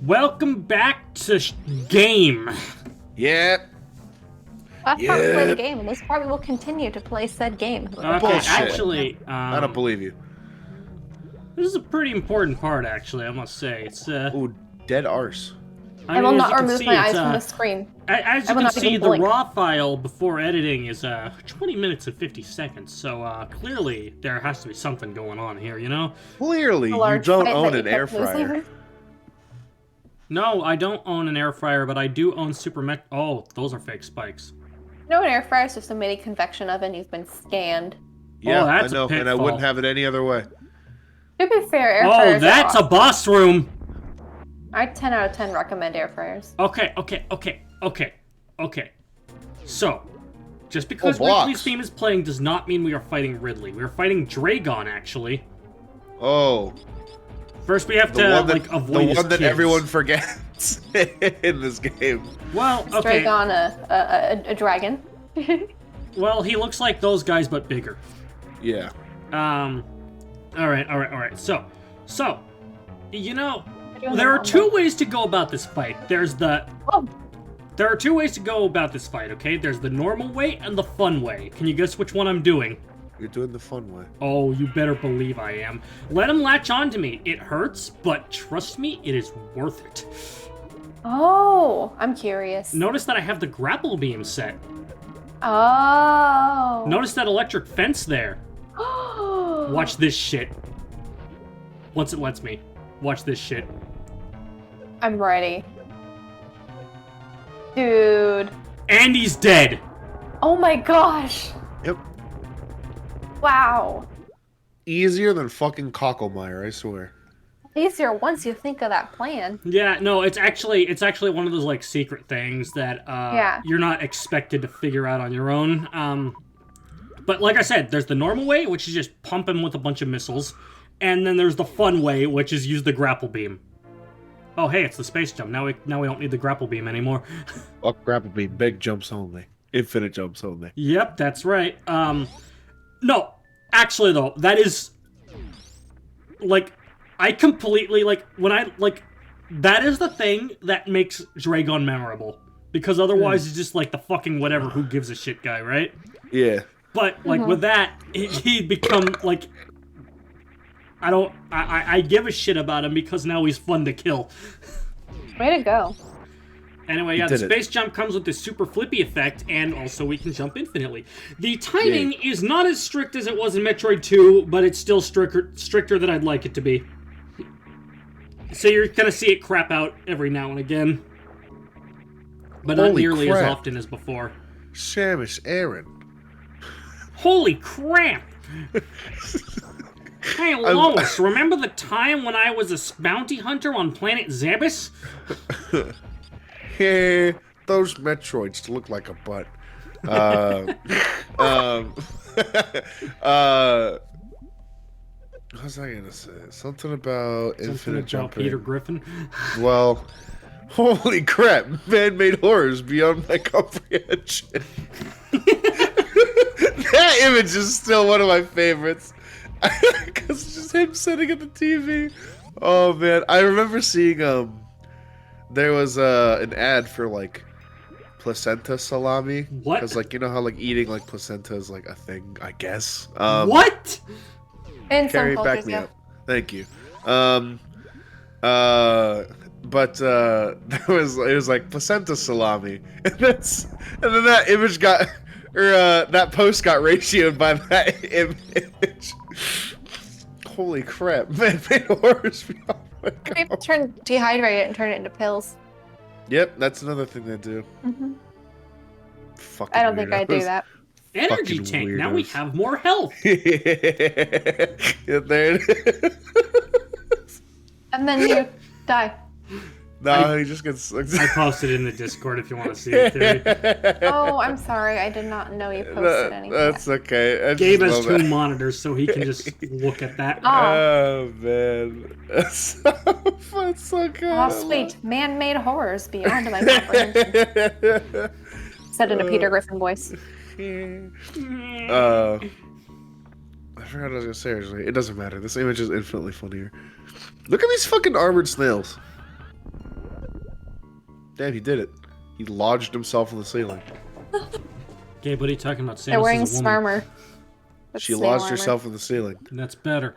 Welcome back to game. Yep. That's how we play the game, and this probably will continue to play said game. Okay, Bullshit. actually, I don't believe you. this is a pretty important part, actually, I must say. It's, Ooh, dead arse. I will as not you can remove see, my it's, eyes from the screen. As I you will can not see, even the blink. raw file before editing is 20 minutes and 50 seconds, so clearly there has to be something going on here, you know? Clearly, A you large don't fight own that an you air kept losing. fryer. No, I don't own an air fryer, but I do own Super Metroid. Oh, those are fake spikes. No, an air fryer is just a mini convection oven. You've been scanned. Yeah, that's I a know, and I pitfall. wouldn't have it any other way. To be fair, air Oh, fryers that's are a boss room! I 10 out of 10 recommend air fryers. Okay. So, just because blocks. Ridley's theme is playing does not mean we are fighting Ridley. We are fighting Draygon, actually. Oh, First, we have the to, one that, like, avoid his the one that kids. everyone forgets in this game. Well, Is okay. Draygon a dragon? Well, he looks like those guys, but bigger. Yeah. Alright. So, you know, doing there the are two normal. ways to go about this fight. There are two ways to go about this fight, okay? There's the normal way and the fun way. Can you guess which one I'm doing? You're doing the fun way. Oh, you better believe I am. Let him latch on to me. It hurts, but trust me, it is worth it. Oh, I'm curious. Notice that I have the grapple beam set. Oh. Notice that electric fence there. Watch this shit. Once it lets me. Watch this shit. I'm ready. Dude. And he's dead. Oh my gosh. Yep. Wow. Easier than fucking Cocklemire, I swear. Easier once you think of that plan. Yeah, no, it's actually one of those like secret things that you're not expected to figure out on your own. But like I said, there's the normal way, which is just pump him with a bunch of missiles, and then there's the fun way, which is use the grapple beam. Oh, hey, it's the space jump. Now we don't need the grapple beam anymore. Fuck grapple beam, big jumps only. Infinite jumps only. Yep, that's right. No, actually though, that is like I completely that is the thing that makes Draygon memorable. Because otherwise it's just like the fucking whatever who gives a shit guy, right? Yeah. But like with that, he'd become like I give a shit about him because now he's fun to kill. Way to go. Anyway, yeah, the space jump comes with this super flippy effect, and also we can jump infinitely. The timing is not as strict as it was in Metroid 2, but it's still stricter than I'd like it to be. So you're gonna see it crap out every now and again. But not nearly as often as before. Samus Aran. Holy crap! Hey, Lois, remember the time when I was a bounty hunter on planet Zebes? Yeah, those Metroids look like a butt. What was I gonna say? Something about infinite jumping. Peter Griffin. Well, holy crap! Man-made horrors beyond my comprehension. That image is still one of my favorites. Because it's just him sitting at the TV. Oh man, I remember seeing there was an ad for like placenta salami. What? Because like you know how like eating like placenta is like a thing, I guess. What? In some Carrie, cultures, back me yeah. up. Thank you. But it was like placenta salami, and then that image got that post got ratioed by that image. Holy crap, man! Horrors. Oh my God. People dehydrate it and turn it into pills. Yep, that's another thing they do. Fucking I don't think I'd do weirdos. that. Energy Fucking tank. Now we weirdos. have more health. Yeah, there it is. And then you die. No, he just gets. I posted it in the Discord if you want to see it, too. Oh, I'm sorry. I did not know you posted anything. That's okay. I Gabe just has love two that. monitors, so he can just look at that. Oh man, that's so good. Oh, sweet. Man-made horrors beyond my comprehension. Said in a Peter Griffin voice. I forgot what I was gonna say originally. It doesn't matter. This image is infinitely funnier. Look at these fucking armored snails. Damn, he did it. He lodged himself in the ceiling. Okay, what are you talking about? Samus They're wearing is a woman. armor. She lodged herself in the ceiling. That's better.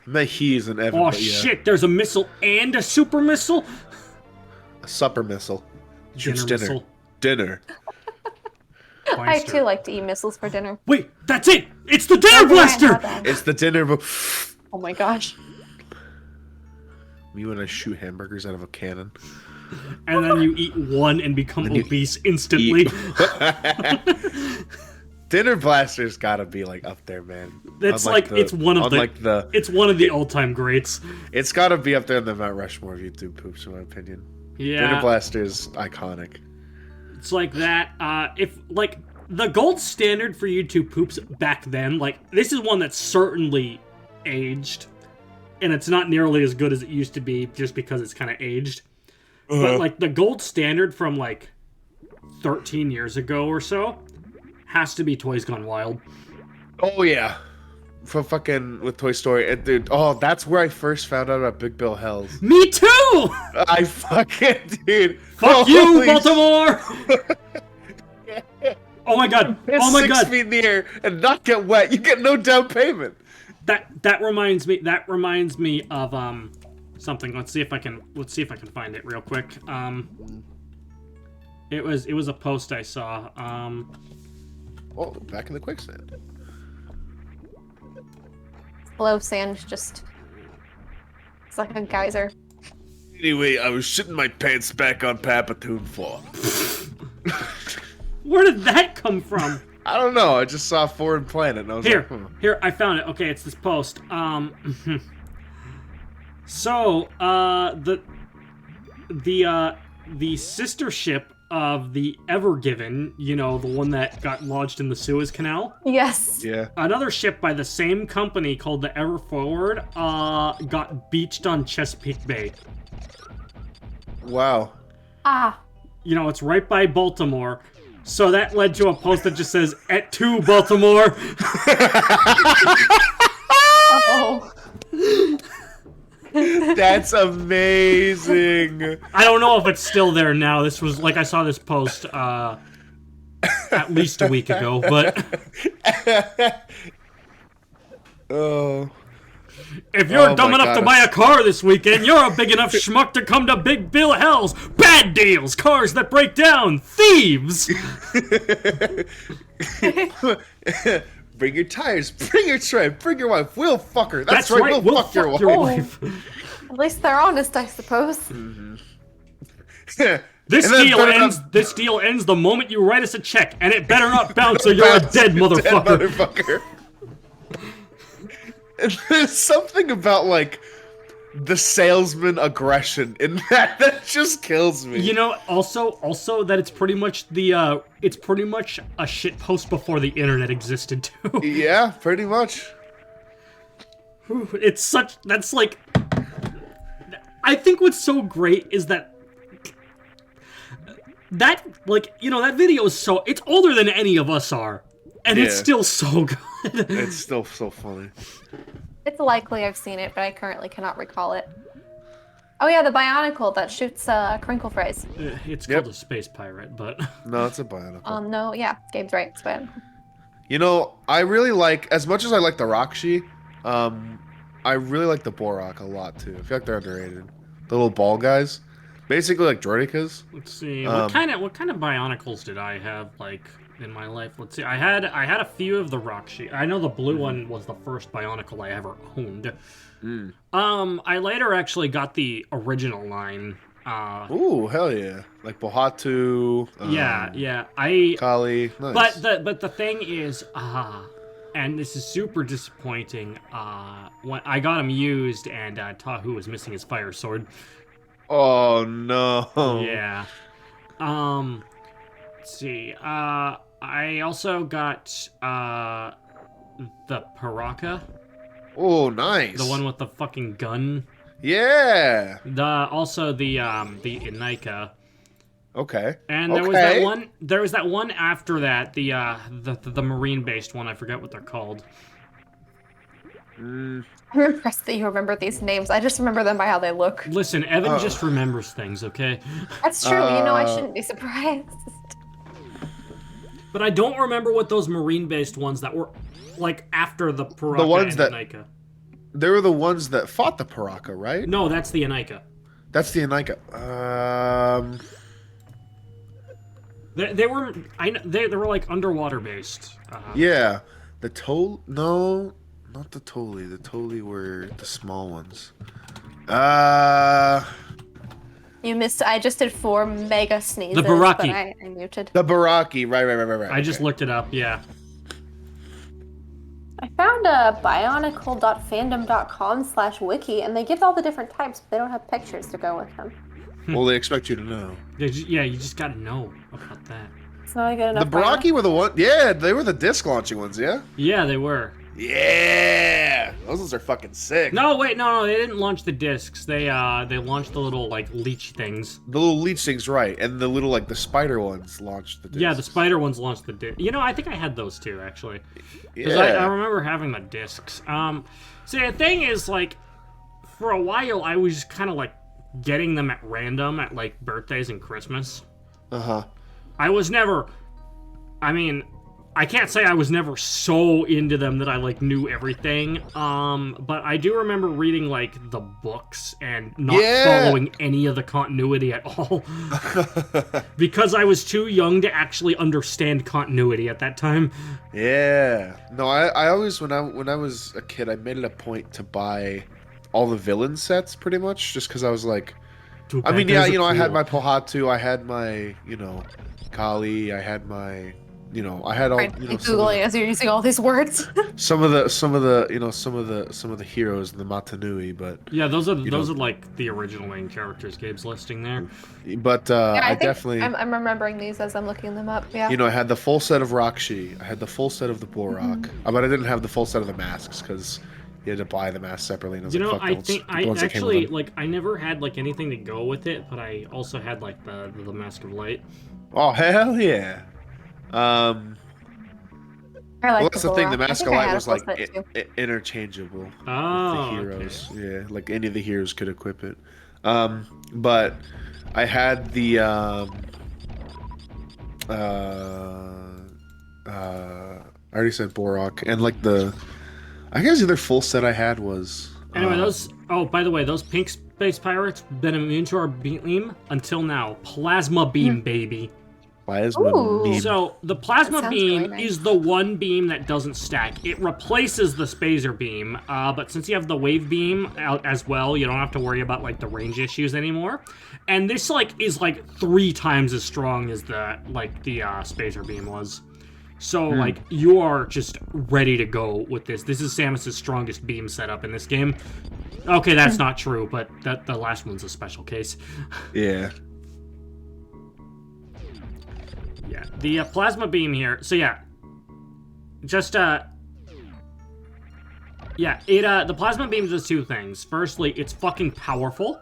I meant he's an Evan, Oh but yeah. shit! There's a missile and a super missile. A supper missile. Shoots dinner. Missile. Dinner. I too like to eat missiles for dinner. Wait, that's it! It's the dinner Oh, yeah, I blaster! had that. It's the dinner. Oh my gosh. Me when I shoot hamburgers out of a cannon. And then you eat one and become obese instantly. Dinner blaster's gotta be like up there, man. It's like it's one of the it's one of the all-time greats. It's gotta be up there in the Mount Rushmore of YouTube poops, in my opinion. Yeah, Dinner blaster is iconic. it's like that. If like the gold standard for YouTube poops back then, like this is one that's certainly aged, and it's not nearly as good as it used to be, just because it's kind of aged. But like the gold standard from like 13 years ago or so has to be Toys Gone Wild. Oh yeah, for fucking with Toy Story, and dude. Oh, that's where I first found out about Big Bill Hells. Me too. I fucking dude. Fuck you, Holy Baltimore. Oh my god. It's Oh my 6 god. feet in the air and not get wet. You get no down payment. That reminds me. That reminds me of something. Let's see if I can find it real quick. It was a post I saw. Oh, back in the quicksand. Blow sand just... It's like a geyser. Anyway, I was shitting my pants back on Papatoon floor. Where did that come from? I don't know. I just saw Foreign Planet and I was Here, like, here, I found it. Okay, it's this post. So, the sister ship of the Ever Given, you know, the one that got lodged in the Suez Canal. Yes. yeah. Another ship by the same company called the Ever Forward, got beached on Chesapeake Bay. Wow. Ah. You know, it's right by Baltimore. So that led to a post that just says, "Et tu, Baltimore." Oh. That's amazing. I don't know if it's still there now. This was, like, I saw this post, at least a week ago, but... Oh. If you're Oh dumb my enough God, to buy a car this weekend, you're a big enough schmuck to come to Big Bill Hell's. Bad deals, cars that break down, thieves. Bring your tires, bring your tray, bring your wife. We'll fuck her. That's right, we'll fuck your wife. At least they're honest, I suppose. This deal ends the moment you write us a check, and it better not bounce or you're a dead motherfucker. There's something about like the salesman aggression in that just kills me. You know, also that it's pretty much a shit post before the internet existed too. Yeah, pretty much. That's like, I think what's so great is that like, you know, that video is it's older than any of us are, and it's still so good. It's still so funny. It's likely I've seen it, but I currently cannot recall it. Oh yeah, the Bionicle that shoots crinkle fries. It's called a space pirate, but... No, it's a Bionicle. No, yeah, Gabe's right, it's Bionicle. You know, I really like, as much as I like the Rockshi, I really like the Borak a lot too. I feel like they're underrated. The little ball guys. Basically like Droidicas. Let's see, what kind of Bionicles did I have, like, in my life? Let's see, I had a few of the Rockshi. I know the blue one was the first Bionicle I ever owned. I later actually got the original line. Ooh, hell yeah! Like Bohatu. Yeah. Kali. Nice. But the thing is, and this is super disappointing. When I got him used, and Tahu was missing his fire sword. Oh no. Yeah. Let's see. I also got the Paraka. Oh, nice. The one with the fucking gun. Yeah. Also the Inaika. Okay. And there was that one after that, the marine based one, I forget what they're called. I'm impressed that you remember these names. I just remember them by how they look. Listen, Evan just remembers things, okay? That's true. I shouldn't be surprised. But I don't remember what those marine-based ones that were, like, after the Paraka The ones and that Anika. They were the ones that fought the Paraka, right? No, that's the Anika. That's the Anika. They were they were like underwater based. Yeah, the Tol. No, not the Toli. The Toli were the small ones. You missed. I just did 4 mega sneezes. The Buraki. But I muted. The Buraki. Right. I just looked it up. Yeah. I found a bionicle.fandom.com/wiki, and they give all the different types, but they don't have pictures to go with them. Well, they expect you to know. Yeah, you just gotta know about that. It's not a good enough. The Buraki were the one. Yeah, they were the disc launching ones. Yeah. Yeah, they were. Yeah, those ones are fucking sick. No, wait, no, they didn't launch the discs. They launched the little like leech things. The little leech things, right? And the little like the spider ones launched the discs. Yeah, the spider ones launched the disc. You know, I think I had those too actually. Because Yeah. I remember having the discs. See, the thing is, like, for a while I was just kind of like getting them at random at like birthdays and Christmas. I was never. I mean, I can't say I was never so into them that I like knew everything. But I do remember reading like the books and not following any of the continuity at all. Because I was too young to actually understand continuity at that time. Yeah. No, I always when I was a kid, I made it a point to buy all the villain sets pretty much just because I was like, I mean, yeah, I had my Pohatu, I had my, Kali, I had my, I had all, Googling as you're using all these words. some of the heroes in the Matanui, but yeah, those are like the original main characters Gabe's listing there. But I definitely I'm remembering these as I'm looking them up. Yeah. I had the full set of Rakshi, I had the full set of the Borak, but I didn't have the full set of the masks because you had to buy the mask separately. And I was I think I actually like I never had like anything to go with it, but I also had like the Mask of Light. Oh hell yeah! Well, that's the thing. The Mask of Light was like interchangeable with the heroes. Okay. Yeah, like any of the heroes could equip it. But I had the I already said Borak, and like I guess the other full set I had was. Anyway, those. Oh, by the way, those pink space pirates been immune to our beam until now. Plasma beam, baby. Plasma beam. So the plasma beam really nice. is the one beam that doesn't stack. It replaces the spacer beam, but since you have the wave beam out as well, you don't have to worry about like the range issues anymore. And this is 3 times as strong as the spacer beam was. So, like, you are just ready to go with this. This is Samus's strongest beam setup in this game. Okay, that's not true, but the last one's a special case. Yeah. Yeah, the plasma beam here. So, yeah. Just, the plasma beam does 2 things. Firstly, it's fucking powerful.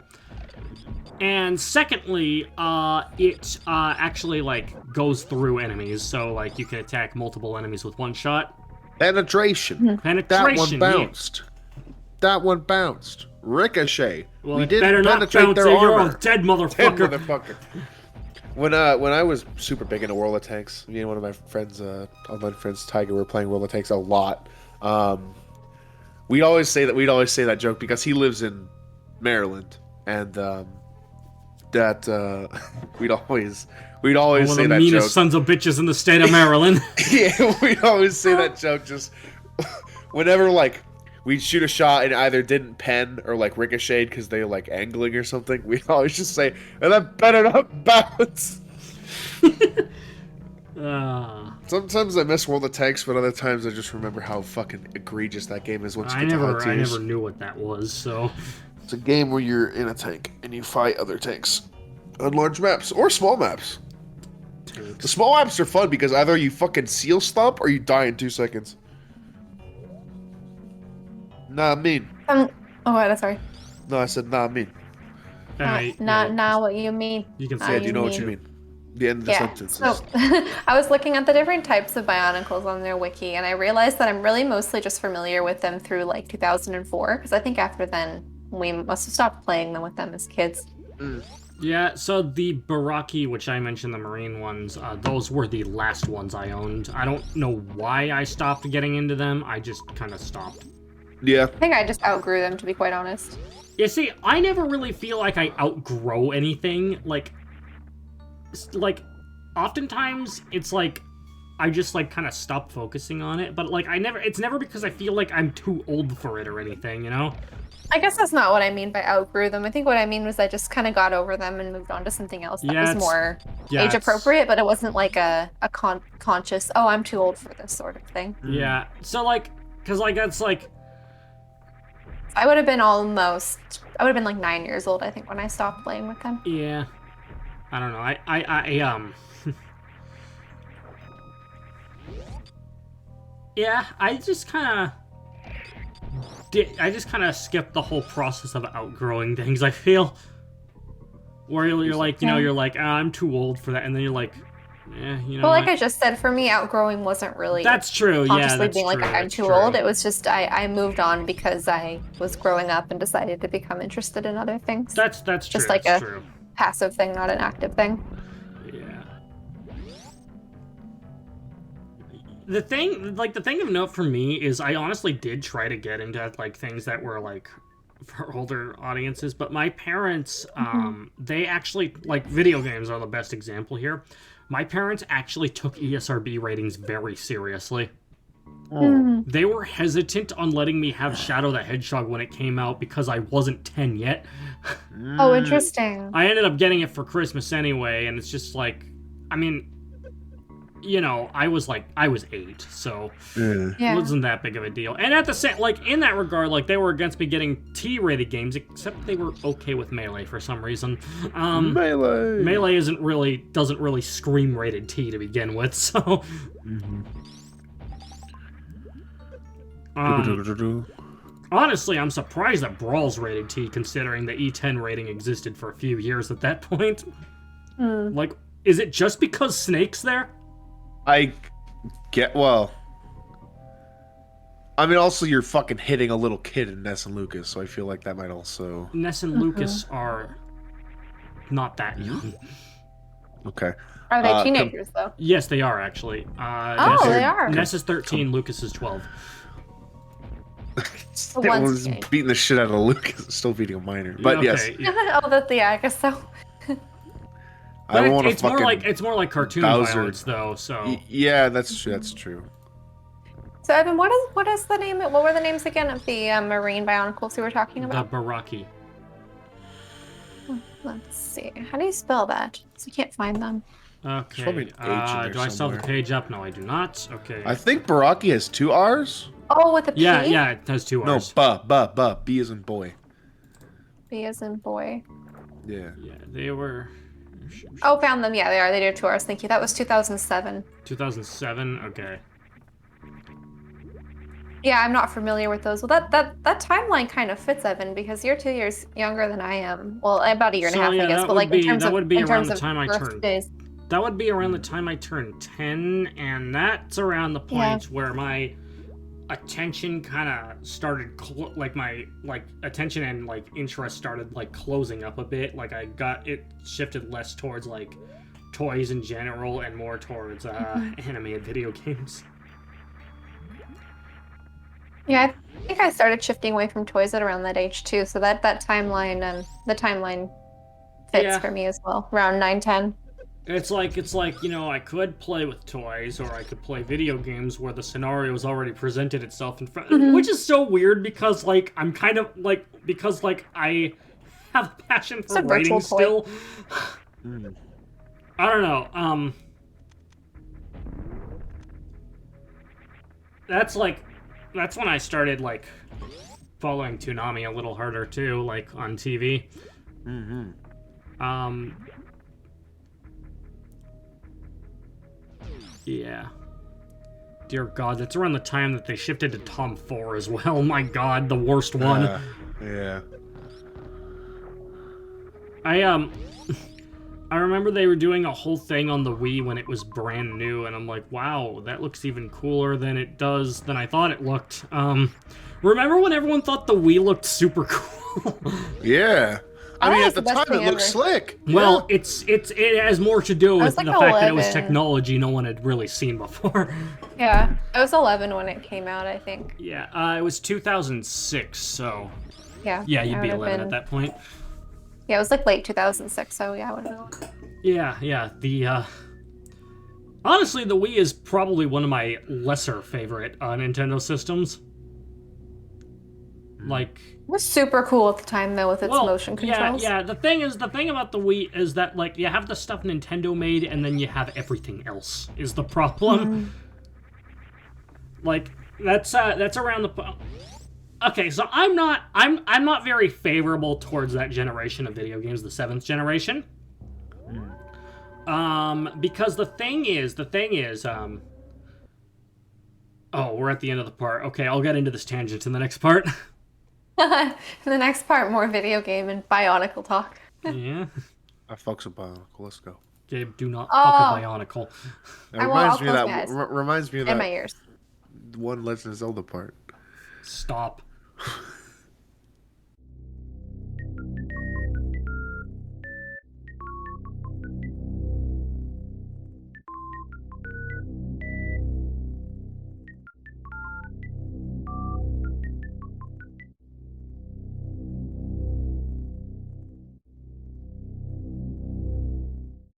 And secondly, it actually goes through enemies, so you can attack multiple enemies with one shot. Penetration. That one bounced. Yeah. That one bounced. Ricochet. Well, we didn't penetrate their armor. You're all dead, motherfucker. When I was super big into World of Tanks, me and one of my friends, online friends, Tiger, were playing World of Tanks a lot. We'd always say that joke because he lives in Maryland, and we'd always say that joke. One of the meanest sons of bitches in the state of Maryland. Yeah, we'd always say that joke just whenever we'd shoot a shot and either didn't pen or ricocheted because they were angling or something. We'd always just say, and that better not bounce. Sometimes I miss World of Tanks, but other times I just remember how fucking egregious that game is once you get to high tiers. I never knew what that was, so. It's a game where you're in a tank and you fight other tanks on large maps or small maps. The small maps are fun because either you fucking seal stomp or you die in 2 seconds. Nah, I mean. Oh, wait, sorry. No, I said nah, I mean. Not what you mean. You can say do you know what you mean? The end of the Yeah, sentence. so I was looking at the different types of Bionicles on their wiki, and I realized that I'm really mostly just familiar with them through like 2004, because I think after then we must have stopped playing them with them as kids. Yeah, so the Buraki, which I mentioned, the marine ones, those were the last ones I owned. I don't know why I stopped getting into them, I just kind of stopped. Yeah. I think I just outgrew them, to be quite honest. You see, I never really feel like I outgrow anything. Like, oftentimes it's like I just like kind of stop focusing on it. But like, it's never because I feel like I'm too old for it or anything, you know? I guess that's not what I mean by outgrew them. I think what I mean was I just kind of got over them and moved on to something else that was more age appropriate, but it wasn't like a conscious, oh, I'm too old for this sort of thing. Yeah. So like, because like that's like. I would have been like 9 years old, I think, when I stopped playing with them. Yeah. I don't know. I yeah, I just kind of skipped the whole process of outgrowing things, I feel. Where you're like, you know, you're like, I'm too old for that, and then you're like, you know. Well, like I just said, for me, outgrowing wasn't really. That's true. Consciously Yeah, being like I'm too old. It was just I moved on because I was growing up and decided to become interested in other things. That's true. Just like that's a true. passive thing, not an active thing. Yeah. The thing of note for me is I honestly did try to get into like things that were like for older audiences, but my parents, they actually, like, video games are the best example here. My parents actually took ESRB ratings very seriously. They were hesitant on letting me have Shadow the Hedgehog when it came out because I wasn't 10 yet. Oh, interesting. I ended up getting it for Christmas anyway, and it's just like, I mean, you know, I was 8, so it wasn't that big of a deal. And at the same, like, in that regard, like, they were against me getting T-rated games, except they were okay with Melee for some reason. Melee doesn't really scream rated T to begin with, so. Honestly, I'm surprised that Brawl's rated T, considering the E10 rating existed for a few years at that point. Like, is it just because Snake's there? Well, I mean, also you're fucking hitting a little kid in Ness and Lucas, so I feel like that might also... Ness and Lucas are not that young. Okay. Are they teenagers, though? Yes, they are, actually. They are. Ness is 13, Lucas is 12. Everyone's beating the shit out of Lucas, still beating a minor. But yes. Yeah. I guess so. I don't want to it's more like cartoon violence, though. So yeah, that's true. So Evan, what is the name? What were the names again of the marine Bionicles you were talking about? The Buraki. Let's see. How do you spell that? So you can't find them. Okay. Do I still have the page up? No, I do not. Okay. I think Buraki has 2 R's. Oh, with a P? Yeah, it has 2 R's. No, B as in boy. B as in boy. Yeah. Yeah, they were. Oh, found them. Yeah, they are. They do 2 R's. Thank you. That was 2007. 2007. Okay. Yeah, I'm not familiar with those. Well, that timeline kind of fits, Evan, because you're 2 years younger than I am. Well, about a year and a half, I guess. But like in terms of around the time I turned. That would be around the time I turned 10, and that's around the point where my attention kind of started, my attention and interest started closing up a bit. Like it shifted less towards toys in general and more towards animated video games. Yeah, I think I started shifting away from toys at around that age too. So that timeline, the timeline fits for me as well. Around 9, 10. It's like, you know, I could play with toys or I could play video games where the scenario's already presented itself in front, which is so weird because I'm kind of because I have a passion for writing still. I don't know. That's when I started following Toonami a little harder too, on TV. Yeah. Dear God, that's around the time that they shifted to Tom 4 as well. My God, the worst one. Yeah. I remember they were doing a whole thing on the Wii when it was brand new, and I'm like, wow, that looks even cooler than I thought it looked. Remember when everyone thought the Wii looked super cool? Yeah. I mean, at the time, it looked slick. Well, yeah. It has more to do with the fact that it was technology no one had really seen before. Yeah, I was 11 when it came out, I think. Yeah, it was 2006, so... Yeah. Yeah, you'd be 11 at that point. Yeah, it was like late 2006, so yeah, I would know. Yeah, honestly, the Wii is probably one of my lesser favorite Nintendo systems. Like... It was super cool at the time, though, with its motion controls. Yeah, the thing about the Wii is that, like, you have the stuff Nintendo made, and then you have everything else, is the problem. Like, that's around the... Okay, so I'm not very favorable towards that generation of video games, the 7th generation. Because the thing is, oh, we're at the end of the part. Okay, I'll get into this tangent in the next part. In the next part, more video game and Bionicle talk. Yeah. I fucks with Bionicle. Let's go. Gabe, do not fuck a Bionicle. It reminds me of that in my ears. one Legend of Zelda part. Stop.